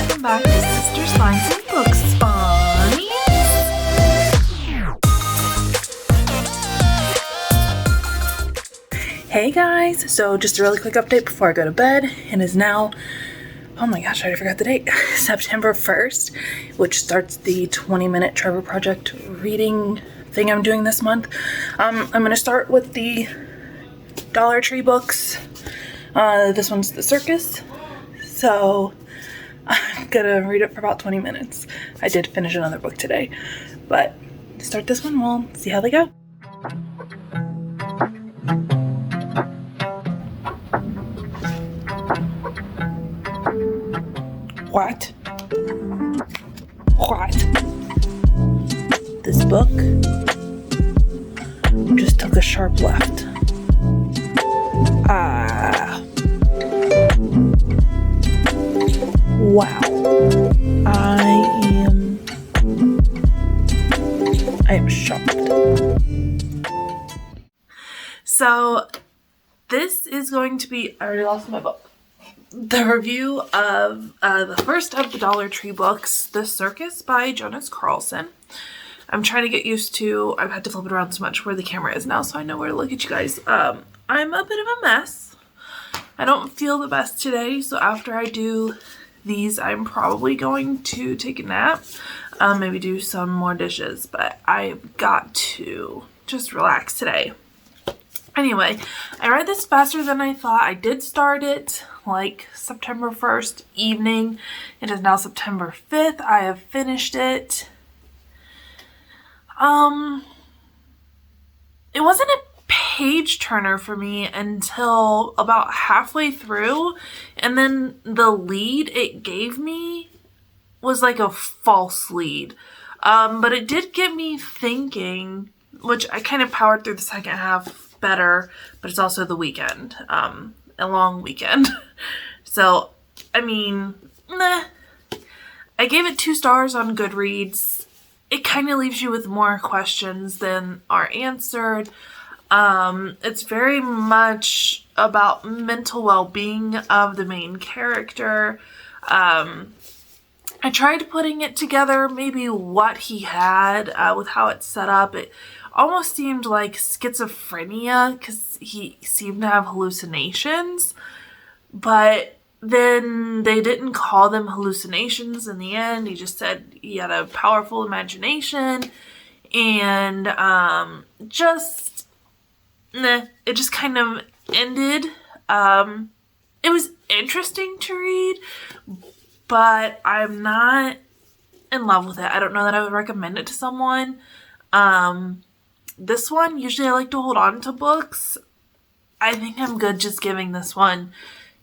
welcome back to Sister Slimes and Book Spawns. Hey guys, so just a really quick update before I go to bed. It is now, oh my gosh, I already forgot the date, September 1st, which starts the 20-minute Trevor Project reading thing I'm doing this month. I'm going to start with the Dollar Tree books. This one's The Circus, so I'm gonna read it for about 20 minutes. I did finish another book today, but to start this one, we'll see how they go. What? This book just took a sharp left. Wow. I am shocked. So this is going to be, I already lost my book. The review of the first of the Dollar Tree books, The Circus by Jonas Carlson. I'm trying to get used to, I've had to flip it around so much where the camera is now so I know where to look at you guys. I'm a bit of a mess. I don't feel the best today, so after I do these, I'm probably going to take a nap, maybe do some more dishes, but I've got to just relax today. Anyway, I read this faster than I thought. I did start it like September 1st evening. It is now September 5th. I have finished it. It wasn't a page turner for me until about halfway through, and then the lead it gave me was like a false lead, but it did get me thinking, which I kind of powered through the second half better, but it's also the weekend, a long weekend. So I mean, I gave it 2 stars on Goodreads. It kind of leaves you with more questions than are answered. It's very much about mental well-being of the main character. I tried putting it together, maybe what he had with how it's set up. It almost seemed like schizophrenia because he seemed to have hallucinations, but then they didn't call them hallucinations in the end. He just said he had a powerful imagination, and it just kind of ended. It was interesting to read, but I'm not in love with it. I don't know that I would recommend it to someone. This one, usually I like to hold on to books. I think I'm good just giving this one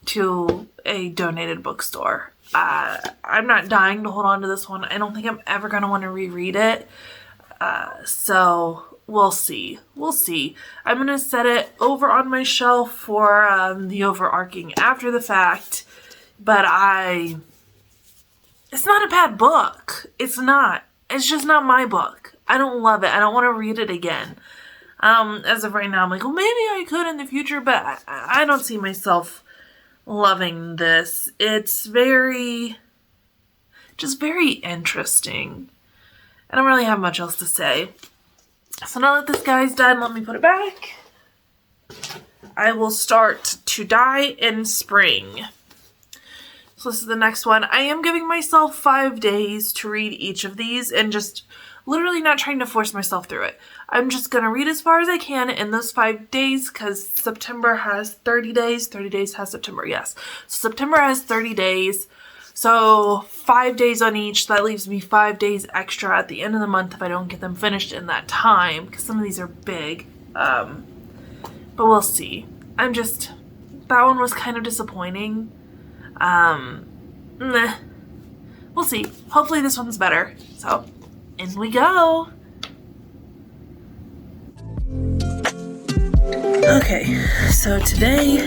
to a donated bookstore. I'm not dying to hold on to this one. I don't think I'm ever going to want to reread it. So we'll see. I'm going to set it over on my shelf for the overarching after the fact. But it's not a bad book. It's not. It's just not my book. I don't love it. I don't want to read it again. As of right now, I'm like, well, maybe I could in the future, but I don't see myself loving this. It's very interesting. I don't really have much else to say. So now that this guy's done, let me put it back. I will start To Die in Spring. So this is the next one. I am giving myself 5 days to read each of these and just literally not trying to force myself through it. I'm just going to read as far as I can in those 5 days because September has 30 days. 30 days has September, yes. So September has 30 days. So 5 days on each. That leaves me 5 days extra at the end of the month if I don't get them finished in that time because some of these are big. But we'll see. That one was kind of disappointing. We'll see. Hopefully this one's better. So, in we go. Okay, so today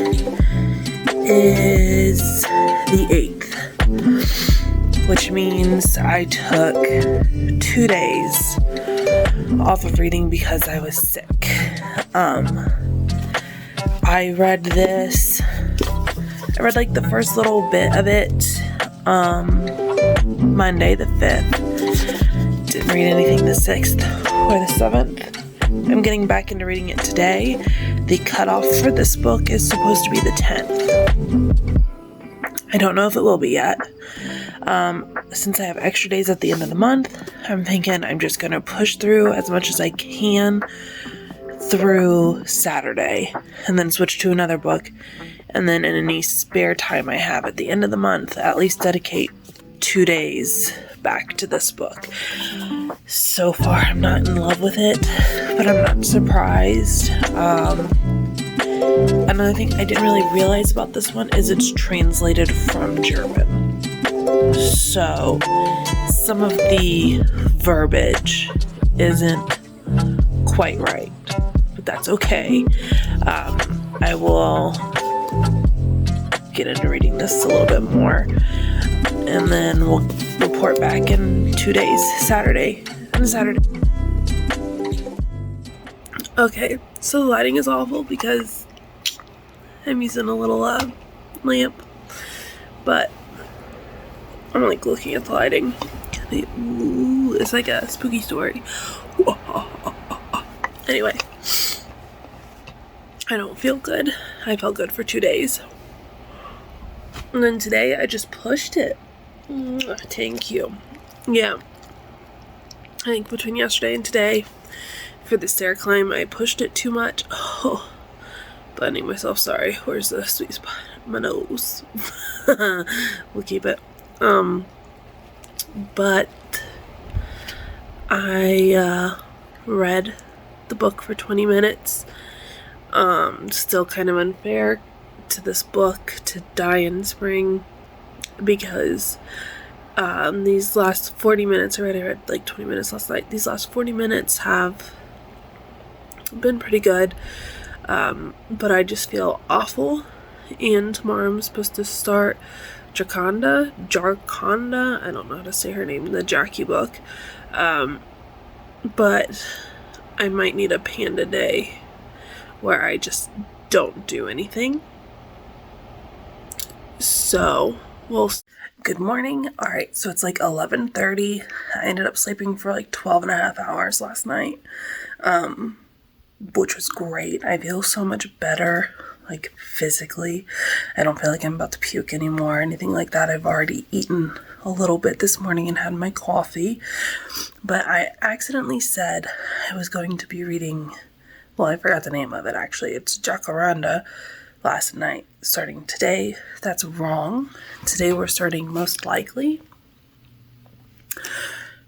is the 8th, which means I took 2 days off of reading because I was sick. I read like the first little bit of it Monday the 5th. Didn't read anything the 6th or the 7th. I'm getting back into reading it today. The cutoff for this book is supposed to be the 10th. I don't know if it will be yet. Since I have extra days at the end of the month, I'm thinking I'm just going to push through as much as I can through Saturday and then switch to another book. And then in any spare time I have at the end of the month, at least dedicate 2 days back to this book. So far, I'm not in love with it, but I'm not surprised. Another thing I didn't really realize about this one is it's translated from German. So, some of the verbiage isn't quite right, but that's okay. I will get into reading this a little bit more, and then we'll report back in 2 days, Saturday. Okay, so the lighting is awful because I'm using a little lamp, but I'm like looking at the lighting. Ooh, it's like a spooky story. Anyway, I don't feel good. I felt good for 2 days. And then today I just pushed it. Thank you. Yeah. I think between yesterday and today, for the stair climb, I pushed it too much. Oh, blending myself, sorry. Where's the sweet spot? My nose. We'll keep it. But I read the book for 20 minutes. Still kind of unfair to this book to die in spring because these last 40 minutes, I read like 20 minutes last night. These last 40 minutes have been pretty good, but I just feel awful. And tomorrow I'm supposed to start Jarkonda, I don't know how to say her name, the Jackie book, but I might need a panda day where I just don't do anything. So, good morning. Alright, so it's like 11:30. I ended up sleeping for like 12 and a half hours last night, which was great. I feel so much better, like physically. I don't feel like I'm about to puke anymore or anything like that. I've already eaten a little bit this morning and had my coffee, but I accidentally said I was going to be reading, well, I forgot the name of it actually. It's Jacaranda last night, starting today. That's wrong. Today we're starting Most Likely.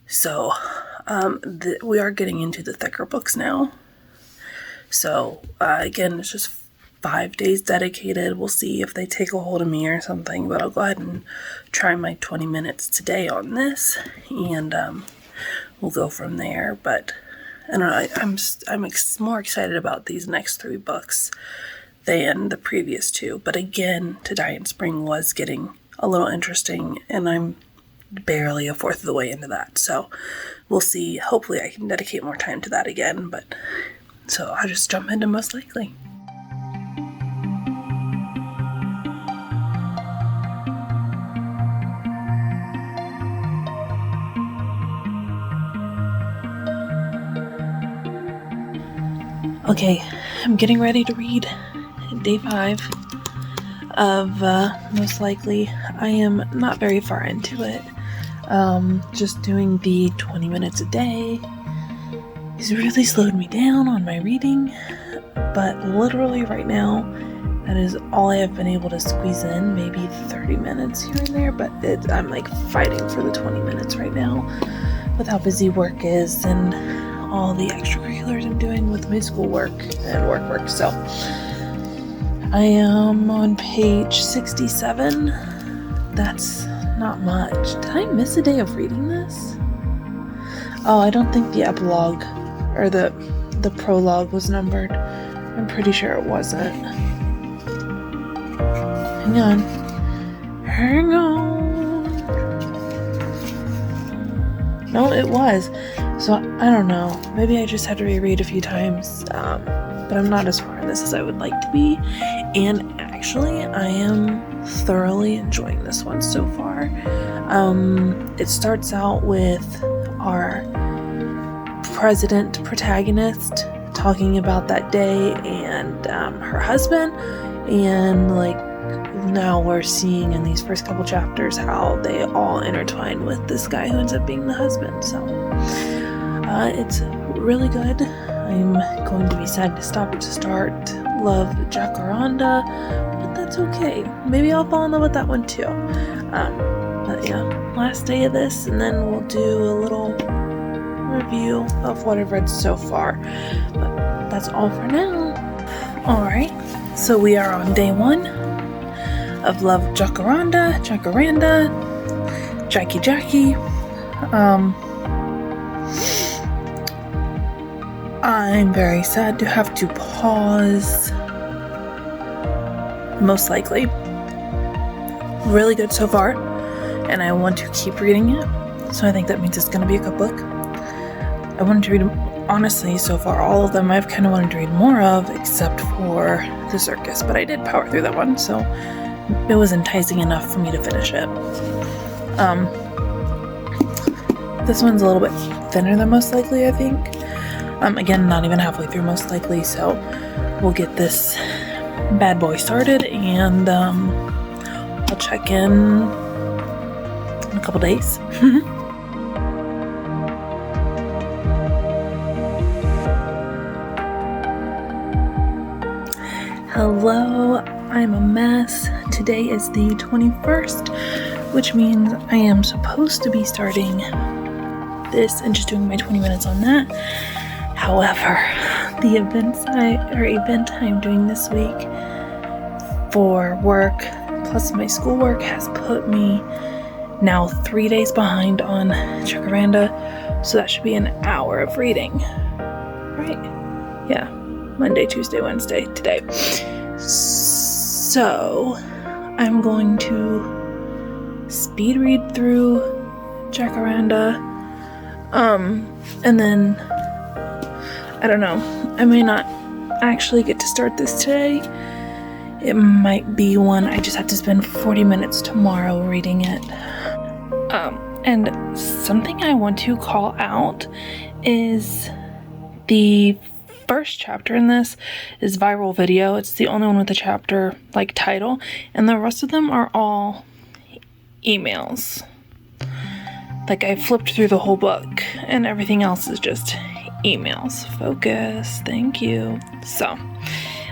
So, we are getting into the thicker books now. So, again, it's just 5 days dedicated. We'll see if they take a hold of me or something, but I'll go ahead and try my 20 minutes today on this, and we'll go from there. But I don't know, I'm more excited about these next 3 books than the previous 2. But again, To Die in Spring was getting a little interesting, and I'm barely a fourth of the way into that. So we'll see. Hopefully I can dedicate more time to that again. But so I'll just jump into Most Likely. Okay, I'm getting ready to read day 5 of Most Likely. I am not very far into it. Just doing the 20 minutes a day has really slowed me down on my reading, but literally right now, that is all I have been able to squeeze in, maybe 30 minutes here and there, but I'm like fighting for the 20 minutes right now with how busy work is and all the extracurriculars I'm doing with my schoolwork and work. So I am on page 67. That's not much. Did I miss a day of reading this? Oh, I don't think the epilogue or the prologue was numbered. I'm pretty sure it wasn't. Hang on. No, it was. So, I don't know. Maybe I just had to reread a few times. But I'm not as far in this as I would like to be. And actually, I am thoroughly enjoying this one so far. It starts out with our protagonist talking about that day and her husband, and like now we're seeing in these first couple chapters how they all intertwine with this guy who ends up being the husband. So it's really good. I'm going to be sad to start Love Jacaranda, but that's okay. Maybe I'll fall in love with that one too. But yeah, last day of this, and then we'll do a little review of what I've read so far. But that's all for now. Alright, so we are on day 1 of Love Jacaranda, Jackie. I'm very sad to have to pause. Most likely. Really good so far, and I want to keep reading it, so I think that means it's going to be a good book. I wanted to read, honestly, so far all of them I've kind of wanted to read more of, except for The Circus, but I did power through that one, so it was enticing enough for me to finish it. This one's a little bit thinner than Most Likely, I think. Again, not even halfway through Most Likely, so we'll get this bad boy started, and I'll check in a couple days. Hello, I'm a mess. Today is the 21st, which means I am supposed to be starting this and just doing my 20 minutes on that. However, the event I'm doing this week for work, plus my schoolwork, has put me now 3 days behind on Jacaranda, so that should be an hour of reading. Right? Yeah. Monday, Tuesday, Wednesday, today. So, I'm going to speed read through Jacaranda, and then, I don't know, I may not actually get to start this today. It might be one I just have to spend 40 minutes tomorrow reading it. And something I want to call out is the first chapter in this is Viral Video. It's the only one with a chapter like title, and the rest of them are all emails. Like, I flipped through the whole book and everything else is just emails. Focus, thank you. So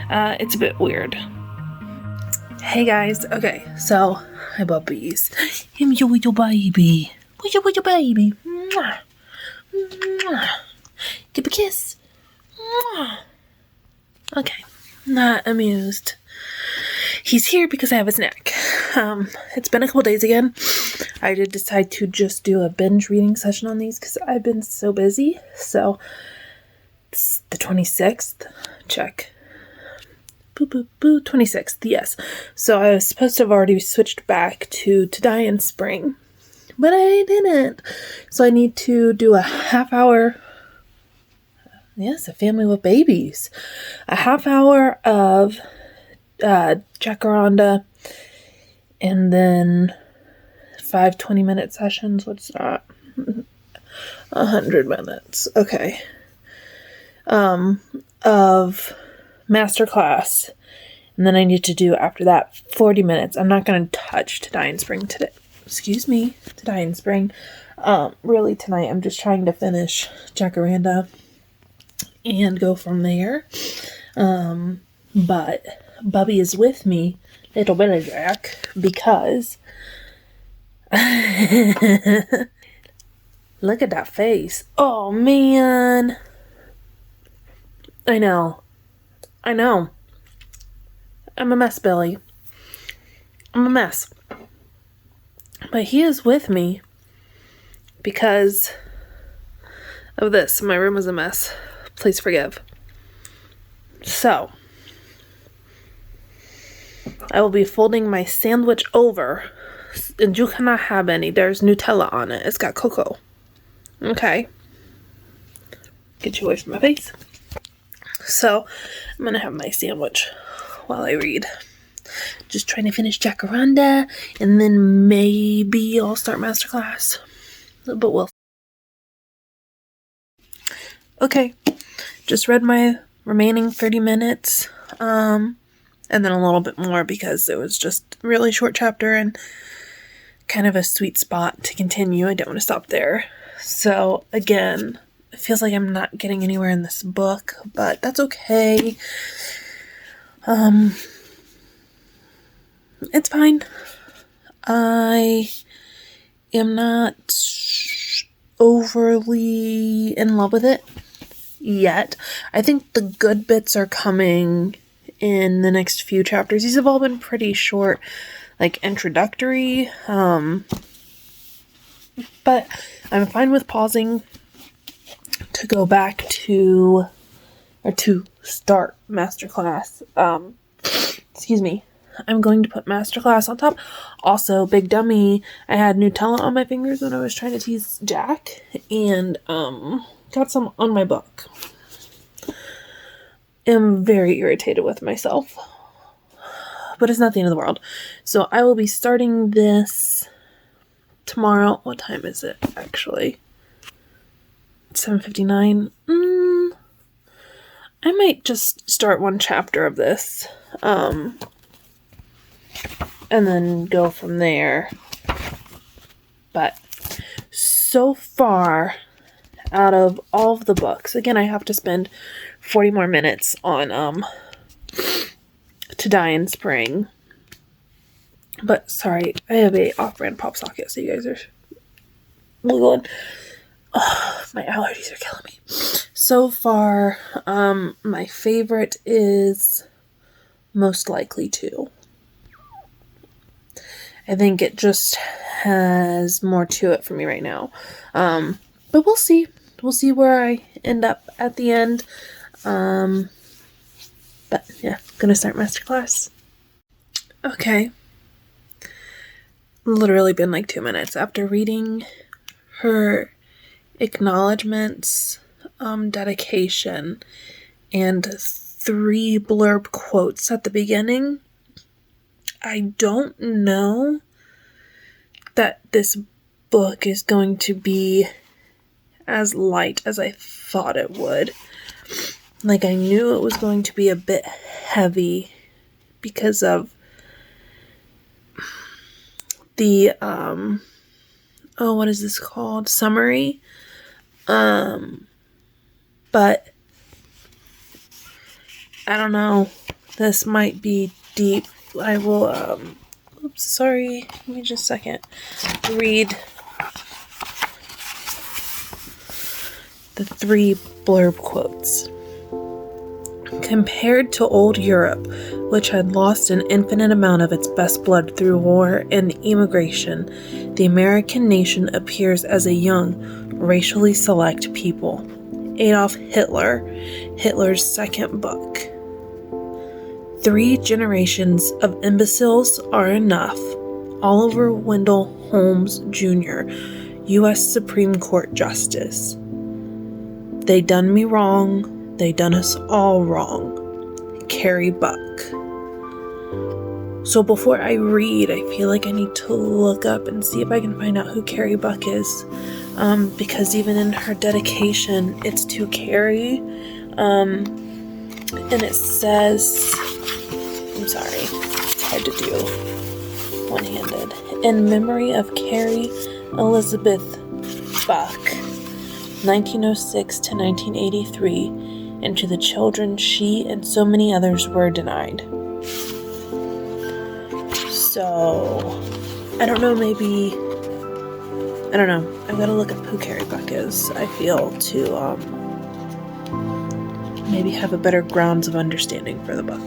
it's a bit weird. Hey guys, okay, so hi puppies. Enjoy your baby. Enjoy your baby. Mwah. Mwah. Give a kiss. Okay, not amused. He's here because I have a snack. It's been a couple days again. I did decide to just do a binge reading session on these because I've been so busy. So, it's the 26th. Check. Boo, boo, boo. 26th, yes. So, I was supposed to have already switched back to Die in Spring. But I didn't. So, I need to do a half hour. Yes, a family with babies. A half hour of Jacaranda, and then 5 20-minute sessions. What's that? 100 minutes. Okay. Of masterclass, and then I need to do after that 40 minutes. I'm not going to touch To Die in Spring today. Excuse me, To Die in Spring. Really tonight I'm just trying to finish Jacaranda and go from there. But Bubby is with me, little Billy Jack, because look at that face. Oh man. I know. I'm a mess, Billy. I'm a mess. But he is with me because of this. My room is a mess. Please forgive. So, I will be folding my sandwich over, and you cannot have any. There's Nutella on it. It's got cocoa. Okay. Get you away from my face. So, I'm going to have my sandwich while I read. Just trying to finish Jacaranda, and then maybe I'll start Masterclass. But we'll. Okay, just read my remaining 30 minutes, and then a little bit more because it was just a really short chapter and kind of a sweet spot to continue. I don't want to stop there. So again, it feels like I'm not getting anywhere in this book, but that's okay. It's fine. I am not overly in love with it yet. I think the good bits are coming in the next few chapters. These have all been pretty short, like introductory, but I'm fine with pausing to go back to, or to start Masterclass. Excuse me. I'm going to put Masterclass on top. Also, big dummy, I had Nutella on my fingers when I was trying to tease Jack, and got some on my book. I'm very irritated with myself, but it's not the end of the world. So I will be starting this tomorrow. What time is it, actually? 7:59. I might just start one chapter of this, and then go from there. But so far, out of all of the books, again, I have to spend 40 more minutes on To Die in Spring. But sorry, I have a off-brand pop socket, so you guys are wiggling. Oh, my allergies are killing me. So far, my favorite is Most Likely To. I think it just has more to it for me right now. But we'll see. We'll see where I end up at the end. But yeah, gonna start Masterclass. Okay. Literally been like 2 minutes after reading her acknowledgements, dedication, and 3 blurb quotes at the beginning. I don't know that this book is going to be as light as I thought it would. Like, I knew it was going to be a bit heavy because of the, what is this called? Summary. But I don't know. This might be deep. I will, oops, sorry. Give me just a second. Read the 3 blurb quotes. Compared to old Europe, which had lost an infinite amount of its best blood through war and immigration, the American nation appears as a young, racially select people. Adolf Hitler, Hitler's second book. 3 generations of imbeciles are enough. Oliver Wendell Holmes Jr., U.S. Supreme Court Justice. They done me wrong. They done us all wrong. Carrie Buck. So before I read, I feel like I need to look up and see if I can find out who Carrie Buck is. Because even in her dedication, it's to Carrie. And it says, I'm sorry, it's hard to do one-handed. In memory of Carrie Elizabeth Buck, 1906 to 1983, and to the children she and so many others were denied. So, I don't know, maybe, I don't know. I've got to look up who Carrie Buck is, I feel, to maybe have a better grounds of understanding for the book.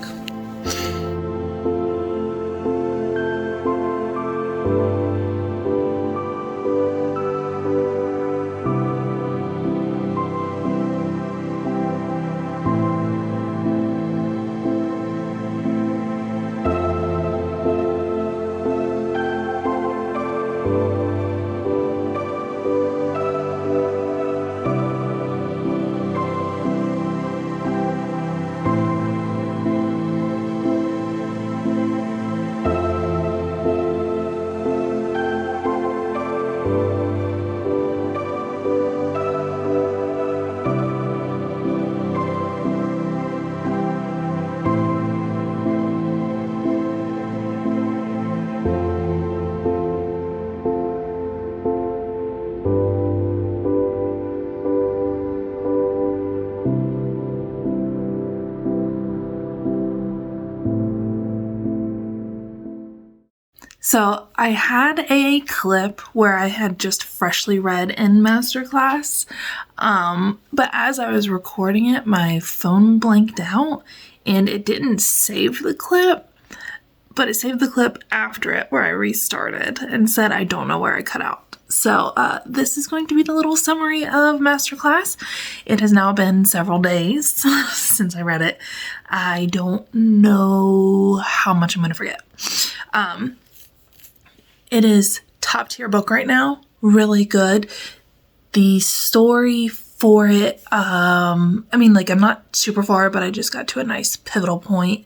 So I had a clip where I had just freshly read in masterclass, but as I was recording it, my phone blanked out and it didn't save the clip, but it saved the clip after it where I restarted and said I don't know where I cut out. So this is going to be the little summary of masterclass. It has now been several days since I read it. I don't know how much I'm going to forget. It is top tier book right now. Really good. The story for it, I'm not super far, but I just got to a nice pivotal point.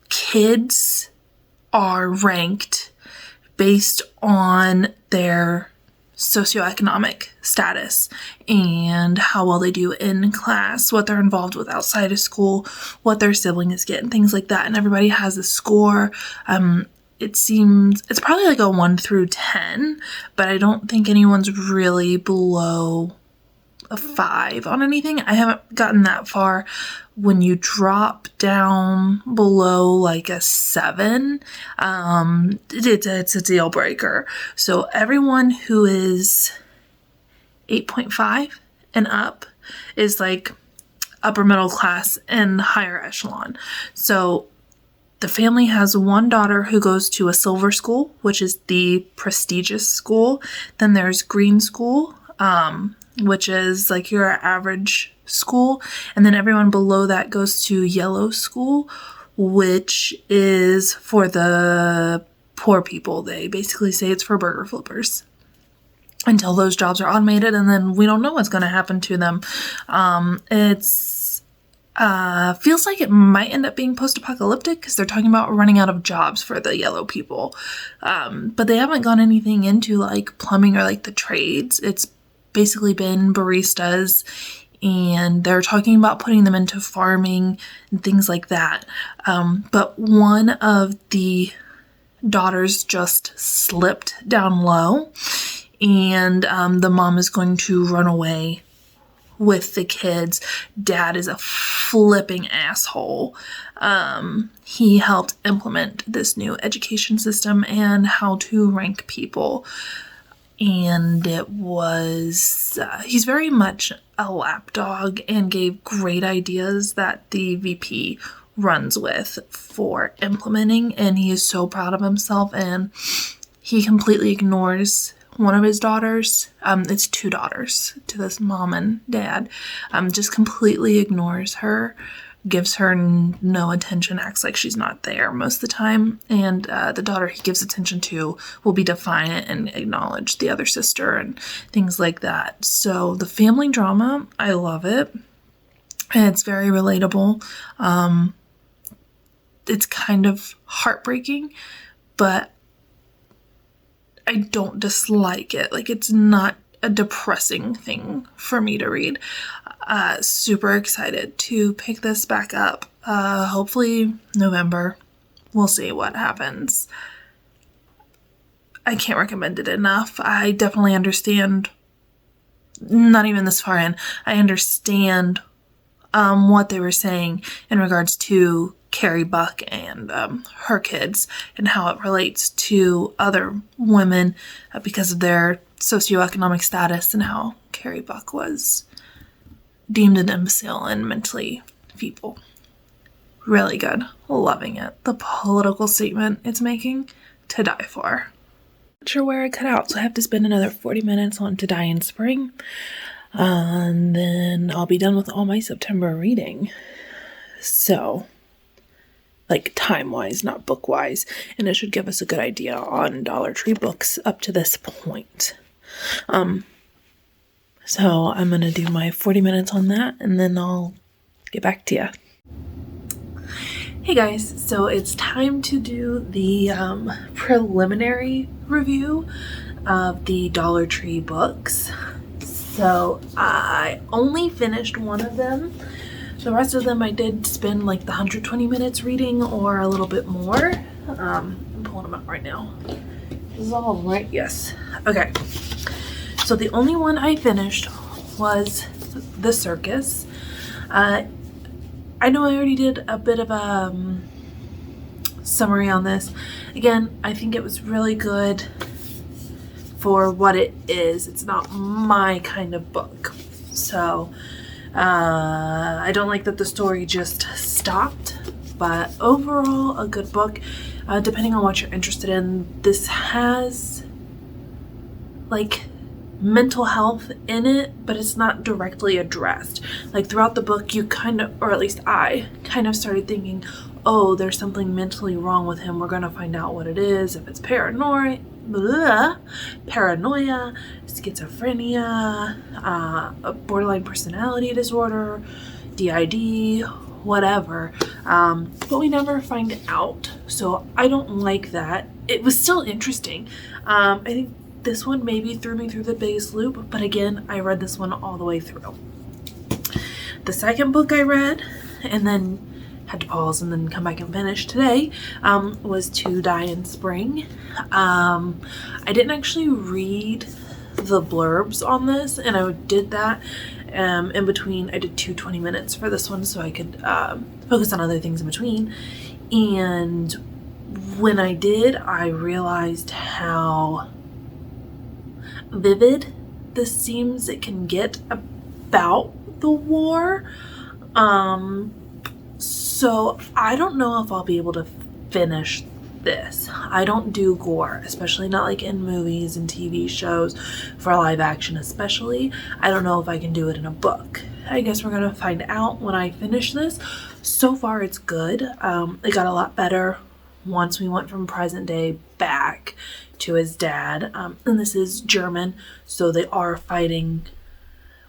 Kids are ranked based on their socioeconomic status and how well they do in class, what they're involved with outside of school, what their siblings get, and things like that. And everybody has a score. It seems it's probably like a 1 through 10, but I don't think anyone's really below a 5 on anything. I haven't gotten that far. When you drop down below like a 7, it's a deal breaker. So everyone who is 8.5 and up is like upper middle class and higher echelon. So the family has one daughter who goes to a silver school, which is the prestigious school. Then there's green school, which is like your average school. And then everyone below that goes to yellow school, which is for the poor people. They basically say it's for burger flippers until those jobs are automated, and then we don't know what's going to happen to them. Feels like it might end up being post-apocalyptic because they're talking about running out of jobs for the yellow people. But they haven't gone anything into like plumbing or like the trades. It's basically been baristas, and they're talking about putting them into farming and things like that. But one of the daughters just slipped down low, and the mom is going to run away with the kids. Dad is a flipping asshole. He helped implement this new education system and how to rank people. And it was, he's very much a lapdog and gave great ideas that the VP runs with for implementing. And he is so proud of himself, and he completely ignores one of his daughters. It's 2 daughters to this mom and dad. Just completely ignores her, gives her no attention, acts like she's not there most of the time. And the daughter he gives attention to will be defiant and acknowledge the other sister and things like that. So the family drama, I love it. And it's very relatable. It's kind of heartbreaking, but I don't dislike it. Like, it's not a depressing thing for me to read. Super excited to pick this back up. Hopefully November. We'll see what happens. I can't recommend it enough. I definitely understand, not even this far in, I understand what they were saying in regards to Carrie Buck and her kids and how it relates to other women because of their socioeconomic status, and how Carrie Buck was deemed an imbecile and mentally feeble. Really good. Loving it. The political statement it's making, to die for. Not sure where I cut out, so I have to spend another 40 minutes on To Die in Spring. And then I'll be done with all my September reading. So, like time-wise, not book-wise. And it should give us a good idea on Dollar Tree books up to this point. So I'm going to do my 40 minutes on that, and then I'll get back to you. Hey guys, so it's time to do the preliminary review of the Dollar Tree books. So I only finished one of them. The rest of them I did spend like the 120 minutes reading or a little bit more. I'm pulling them up right now. This is all right, yes. Okay, so the only one I finished was The Circus. I know I already did a bit of a summary on this. Again, I think it was really good for what it is. It's not my kind of book. So I don't like that the story just stopped, but overall a good book. Depending on what you're interested in, this has like mental health in it, but it's not directly addressed. Like throughout the book, you kind of, or at least I kind of started thinking, oh, there's something mentally wrong with him. We're gonna find out what it is. If it's paranoia, schizophrenia, a borderline personality disorder, DID, whatever. But we never find out. So I don't like that. It was still interesting. I think this one maybe threw me through the biggest loop, but again, I read this one all the way through. The second book I read, and then had to pause and then come back and finish today, was To Die in Spring. I didn't actually read the blurbs on this, and I did that in between. I did 20 minutes for this one so I could focus on other things in between. And when I did, I realized how vivid this seems it can get about the war. So I don't know if I'll be able to finish this. I don't do gore, especially not like in movies and TV shows for live action especially. I don't know if I can do it in a book. I guess we're gonna find out when I finish this. So far it's good. It got a lot better once we went from present day back to his dad. And this is German, so they are fighting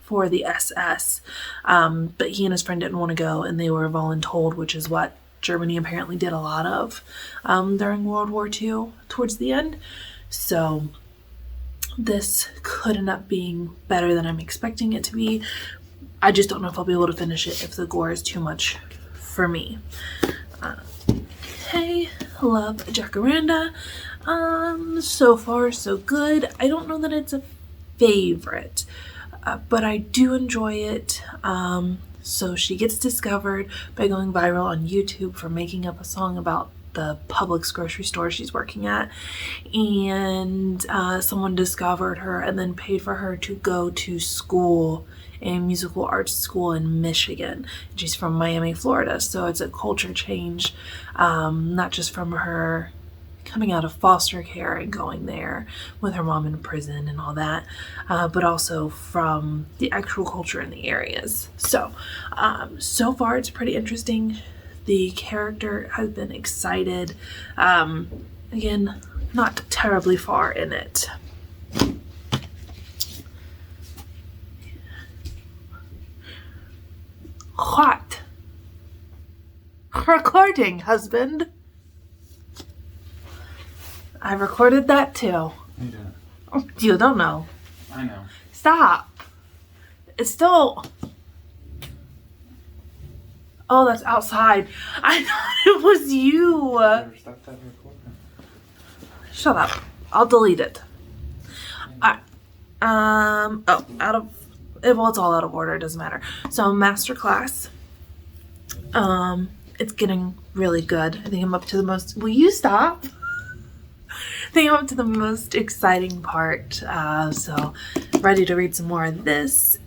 for the SS. But he and his friend didn't want to go, and they were voluntold, which is what Germany apparently did a lot of during World War II towards the end. So this could end up being better than I'm expecting it to be. I just don't know if I'll be able to finish it if the gore is too much for me. Okay, love Jacaranda. So far so good. I don't know that it's a favorite, but I do enjoy it. So she gets discovered by going viral on YouTube for making up a song about the Publix grocery store she's working at, and someone discovered her and then paid for her to go to school, a musical arts school in Michigan. She's from Miami, Florida, so it's a culture change, not just from her coming out of foster care and going there with her mom in prison and all that, but also from the actual culture in the areas. So so far it's pretty interesting. The character has been excited. Again, not terribly far in it. What? Recording, husband. I recorded that too. You didn't. You don't know. I know. Stop. It's still... Oh, that's outside. I thought it was you. Better stop that recording. Shut up. I'll delete it. Alright. Oh, out of... Well, it's all out of order. It doesn't matter. So, Masterclass. It's getting really good. I think I'm up to the most... Will you stop? I think I'm up to the most exciting part. So, ready to read some more of this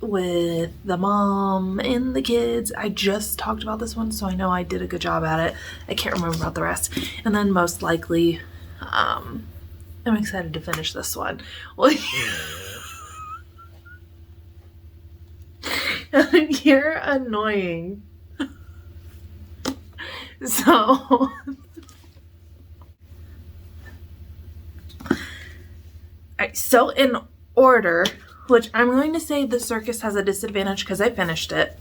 with the mom and the kids. I just talked about this one, so I know I did a good job at it. I can't remember about the rest. And then most likely, I'm excited to finish this one. Well, you're annoying. So... Alright, so in order, which I'm going to say the circus has a disadvantage because I finished it.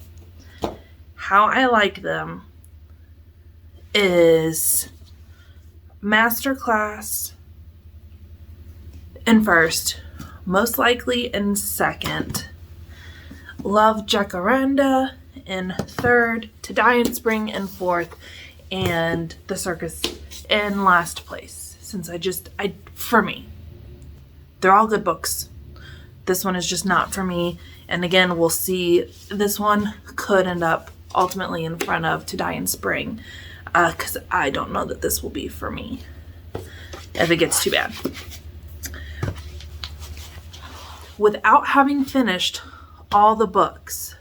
How I like them is Masterclass in first, most likely in second, Love Jacaranda in third, To Die in Spring in fourth, and the circus in last place. Since for me. They're all good books. This one is just not for me. And again, we'll see. This one could end up ultimately in front of To Die in Spring. because I don't know that this will be for me if it gets too bad. Without having finished all the books,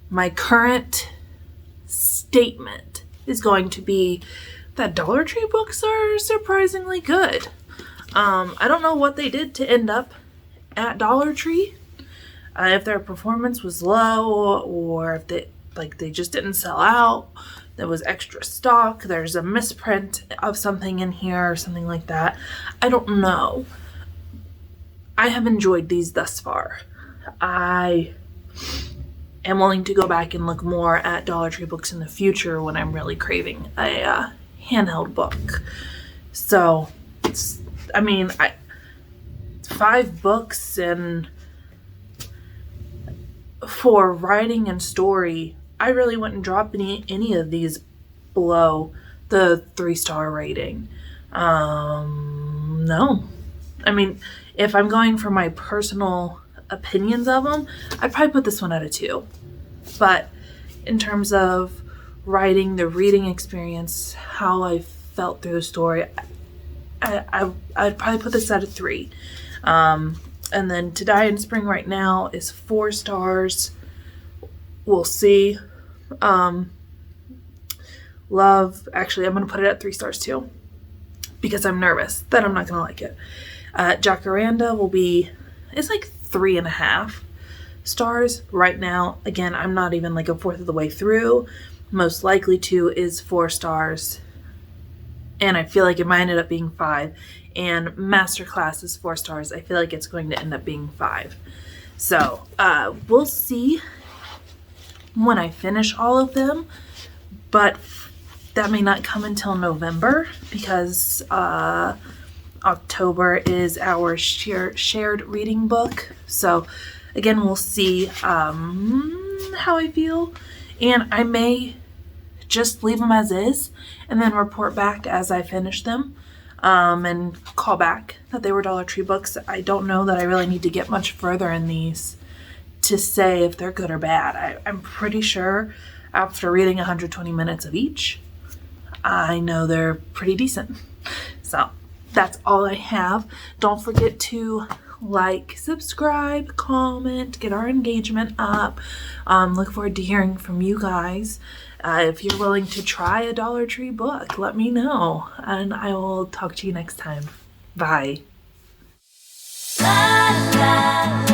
my current statement is going to be that Dollar Tree books are surprisingly good. I don't know what they did to end up at Dollar Tree. If their performance was low, or if they just didn't sell out, there was extra stock, there's a misprint of something in here or something like that. I don't know. I have enjoyed these thus far. I am willing to go back and look more at Dollar Tree books in the future when I'm really craving a handheld book. So, it's 5 books, and for writing and story, I really wouldn't drop any of these below the 3-star rating. No. If I'm going for my personal opinions of them, I'd probably put this one at a 2. But in terms of writing, the reading experience, how I felt through the story, I'd probably put this at a 3. And then To Die in Spring right now is 4 stars. We'll see. Love, actually, I'm going to put it at 3 stars too, because I'm nervous that I'm not going to like it. Jacaranda it's like 3.5 stars right now. Again, I'm not even like a fourth of the way through. Most likely to is 4 stars. And I feel like it might end up being 5. And Masterclass is 4 stars. I feel like it's going to end up being 5. So, we'll see when I finish all of them. But that may not come until November, because October is our shared reading book. So, again, we'll see how I feel. And I may just leave them as is and then report back as I finish them, and call back that they were Dollar Tree books. I don't know that I really need to get much further in these to say if they're good or bad. I'm pretty sure after reading 120 minutes of each, I know they're pretty decent. So that's all I have. Don't forget to like, subscribe, comment, get our engagement up. Look forward to hearing from you guys. If you're willing to try a Dollar Tree book, let me know, and I will talk to you next time. Bye. La, la, la.